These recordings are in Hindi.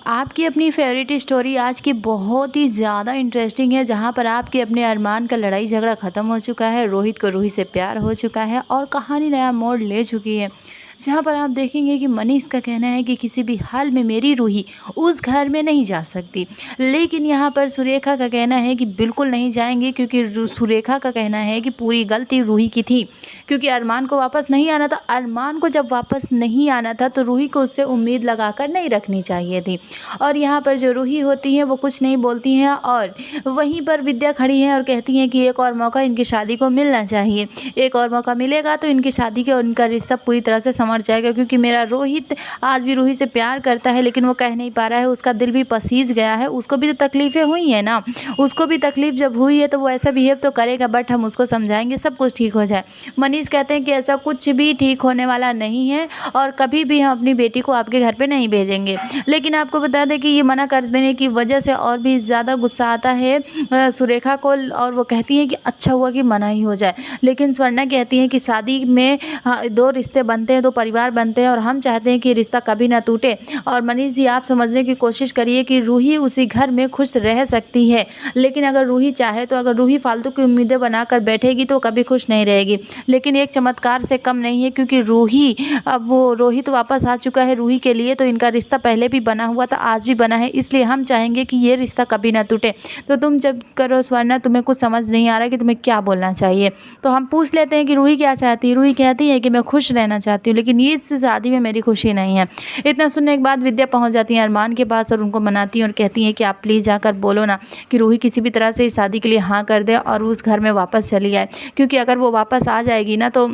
आपकी अपनी फेवरेट स्टोरी आज की बहुत ही ज़्यादा इंटरेस्टिंग है, जहाँ पर आपके अपने अरमान का लड़ाई झगड़ा ख़त्म हो चुका है, रोहित को रूही से प्यार हो चुका है और कहानी नया मोड़ ले चुकी है। जहाँ पर आप देखेंगे कि मनीष का कहना है कि किसी भी हाल में मेरी रूही उस घर में नहीं जा सकती, लेकिन यहाँ पर सुरेखा का कहना है कि बिल्कुल नहीं जाएंगे, क्योंकि सुरेखा का कहना है कि पूरी गलती रूही की थी, क्योंकि अरमान को वापस नहीं आना था। अरमान को जब वापस नहीं आना था तो रूही को उससे उम्मीद लगाकर नहीं रखनी चाहिए थी। और यहाँ पर जो रूही होती हैं वो कुछ नहीं बोलती हैं, और वहीं पर विद्या खड़ी है और कहती हैं कि एक और मौका इनकी शादी को मिलना चाहिए, एक और मौका मिलेगा तो इनकी शादी के और इनका रिश्ता पूरी तरह से संवर जाएगा। क्योंकि मेरा रोहित आज भी रूही से प्यार करता है, लेकिन वो कह नहीं पा रहा है, उसका दिल भी पसीज गया है। उसको भी तो तकलीफ़ें हुई हैं ना, उसको भी तकलीफ़ जब हुई है तो वो ऐसा बिहेव तो करेगा, बट हम उसको समझाएंगे, सब कुछ ठीक हो जाए। मनीष कहते हैं कि ऐसा कुछ भी ठीक होने वाला नहीं है और कभी भी हम अपनी बेटी को आपके घर पे नहीं भेजेंगे। लेकिन आपको बता दें कि ये मना कर देने की वजह से और भी ज़्यादा गुस्सा आता है सुरेखा को, और वो कहती है कि अच्छा हुआ कि मना ही हो जाए। लेकिन स्वर्णा कहती है कि शादी में दो रिश्ते बनते हैं, दो परिवार बनते हैं, और हम चाहते हैं कि रिश्ता कभी ना टूटे। और मनीष जी, आप समझने की कोशिश करिए कि रूही उसी घर में खुश रह सकती है, लेकिन अगर रूही चाहे तो, अगर रूही फालतू की उम्मीदें बनाकर बैठेगी तो कभी खुश नहीं रहेगी। लेकिन एक चमत्कार से कम नहीं है, क्योंकि रूही, अब वो रोहित वापस आ चुका है रूही के लिए, तो इनका रिश्ता पहले भी बना हुआ था, आज भी बना है, इसलिए हम चाहेंगे कि ये रिश्ता कभी ना टूटे। तो तुम जब करो स्वर्णा, तुम्हें कुछ समझ नहीं आ रहा कि तुम्हें क्या बोलना चाहिए। तो हम पूछ लेते हैं कि रूही क्या चाहती है। रूही कहती है कि मैं खुश रहना चाहती हूँ, लेकिन ये इस शादी में मेरी खुशी नहीं है। इतना सुनने के बाद विद्या पहुँच जाती है अरमान के पास और उनको मनाती है और कहती है कि आप प्लीज़ जाकर बोलो ना कि रूही किसी भी तरह से इस शादी के लिए हाँ कर दे और उस घर में वापस चली जाए, क्योंकि अगर वो वापस आ जाएगी ना तो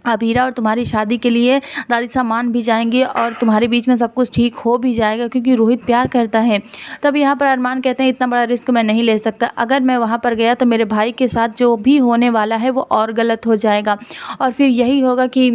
अबीरा और तुम्हारी शादी के लिए दादी साहब मान भी जाएंगे और तुम्हारे बीच में सब कुछ ठीक हो भी जाएगा, क्योंकि रोहित प्यार करता है। तब यहाँ पर अरमान कहते हैं इतना बड़ा रिस्क मैं नहीं ले सकता, अगर मैं वहाँ पर गया तो मेरे भाई के साथ जो भी होने वाला है वो और गलत हो जाएगा, और फिर यही होगा कि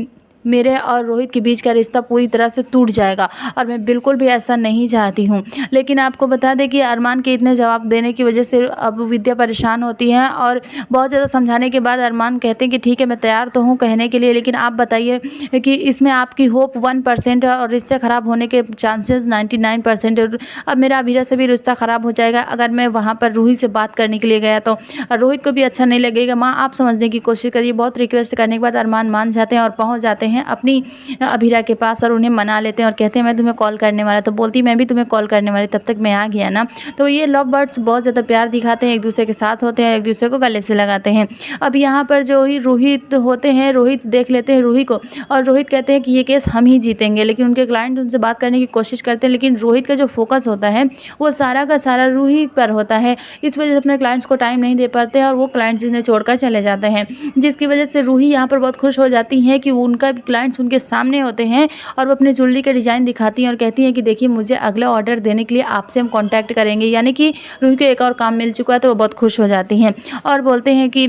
मेरे और रोहित के बीच का रिश्ता पूरी तरह से टूट जाएगा, और मैं बिल्कुल भी ऐसा नहीं चाहती हूँ। लेकिन आपको बता दें कि अरमान के इतने जवाब देने की वजह से अब विद्या परेशान होती है, और बहुत ज़्यादा समझाने के बाद अरमान कहते हैं कि ठीक है, मैं तैयार तो हूँ कहने के लिए, लेकिन आप बताइए कि इसमें आपकी होप 1% है और रिश्ते ख़राब होने के चांसेस 99% है। अब मेरा अबीरा से भी रिश्ता ख़राब हो जाएगा अगर मैं वहाँ पर रूही से बात करने के लिए गया, तो रोहित को भी अच्छा नहीं लगेगा। माँ, आप समझने की कोशिश करिए। बहुत रिक्वेस्ट करने के बाद अरमान मान जाते हैं और पहुँच जाते हैं अपनी अबीरा के पास और उन्हें मना लेते हैं और कहते हैं मैं तुम्हें कॉल करने वाला। तो बोलती मैं भी तुम्हें कॉल करने वाली, तब तक मैं आ गया ना। तो ये लव बर्ड्स बहुत ज़्यादा प्यार दिखाते हैं, एक दूसरे के साथ होते हैं, एक दूसरे को गले से लगाते हैं। अब यहाँ पर जो ही रोहित होते हैं, रोहित देख लेते हैं रूही को, और रोहित कहते हैं कि ये केस हम ही जीतेंगे, लेकिन उनके क्लाइंट उनसे बात करने की कोशिश करते हैं, लेकिन रोहित का जो फोकस होता है वो सारा का सारा रूही पर होता है। इस वजह से अपने क्लाइंट्स को टाइम नहीं दे पाते हैं और वो क्लाइंट्स इन्हें छोड़कर चले जाते हैं, जिसकी वजह से रूही यहाँ पर बहुत खुश हो जाती हैं कि उनका क्लाइंट्स उनके सामने होते हैं और वो अपने ज्वेलरी के डिज़ाइन दिखाती हैं और कहती हैं कि देखिए मुझे अगला ऑर्डर देने के लिए आपसे हम कांटेक्ट करेंगे। यानी कि रूही को एक और काम मिल चुका है, तो वो बहुत खुश हो जाती हैं और बोलते हैं कि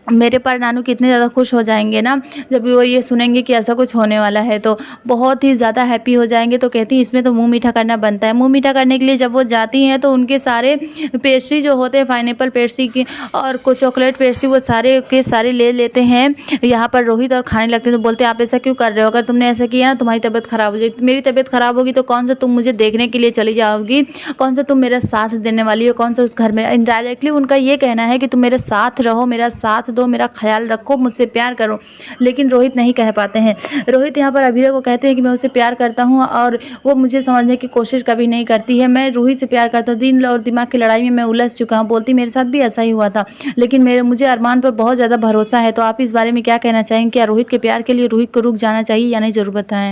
मेरे पर नानू कितने ज़्यादा खुश हो जाएंगे ना जब वो ये सुनेंगे कि ऐसा कुछ होने वाला है, तो बहुत ही ज़्यादा हैप्पी हो जाएंगे। तो कहती है इसमें तो मुंह मीठा करना बनता है। मुंह मीठा करने के लिए जब वो जाती हैं तो उनके सारे पेस्ट्री जो होते हैं, पाइनएप्पल पेस्ट्री की और कुछ चॉकलेट पेस्ट्री, वो सारे के सारे ले लेते हैं यहाँ पर रोहित और खाने लगते हैं। तो बोलते हैं आप ऐसा क्यों कर रहे हो, अगर तुमने ऐसा किया ना तुम्हारी तबीयत ख़राब हो जाएगी। मेरी तबीयत ख़राब होगी तो कौन सा तुम मुझे देखने के लिए चली जाओगी, कौन सा तुम मेरा साथ देने वाली हो, कौन सा उस घर में। इनडायरेक्टली उनका ये कहना है कि तुम मेरे साथ रहो, मेरा साथ दो, मेरा ख्याल रखो, मुझसे प्यार करो। लेकिन रोहित नहीं कह पाते हैं। रोहित यहाँ पर अबीरा को कहते हैं कि मैं उसे प्यार करता हूँ और वो मुझे समझने की कोशिश कभी नहीं करती है। मैं रूही से प्यार करता हूँ, दिल और दिमाग की लड़ाई में मैं उलझ चुका हूँ। बोलती मेरे साथ भी ऐसा ही हुआ था, लेकिन मुझे अरमान पर बहुत ज़्यादा भरोसा है। तो आप इस बारे में क्या कहना चाहेंगे, क्या रोहित के प्यार के लिए रोहित को रुक जाना चाहिए या नहीं, ज़रूर बताएं।